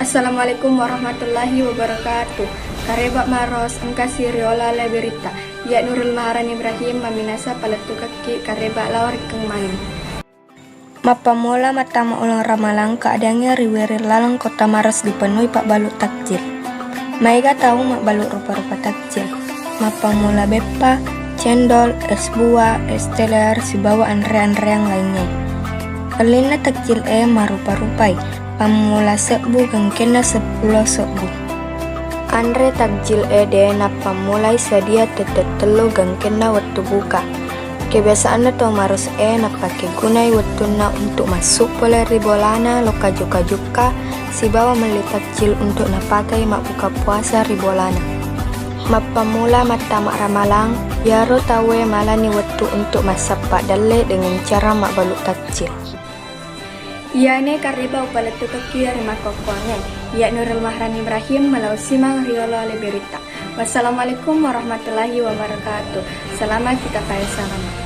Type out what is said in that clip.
Assalamualaikum warahmatullahi wabarakatuh. Kareba maros angka siriola leberita. Ya Nurul Maharan Ibrahim maminasa paletu kaki kareba lawar keng main. Mapamola matama ulang ramalang keadaannya riweri lalang kota Maros dipenuhi pak balut takjil. Maiga tahu mak balut rupa-rupa takjil. Mapamola bepa, cendol, es buah, es teler, sibawa andre-andre yang lainnya. Alina takjil marupa-rupai. Pamula sebu gengkena 10 sebu. Andre takjil de napa mulai sedia telo gengkena waktu buka. Kebiasaan atau marus napa kegunai waktuna untuk masuk pola ribolana loka juga si bawa meli takjil untuk napakai mak buka puasa ribolana. Mapa mula mata mak ramalang yaro tawe malani waktu untuk masak pak dalle dengan cara mak balut takjil. Iane kareba upaletu kaki rima kokuangan. Ya Nurul Maharan Ibrahim melau simang riolo ale berita. Wassalamualaikum warahmatullahi wabarakatuh. Selamat kita kaya sama.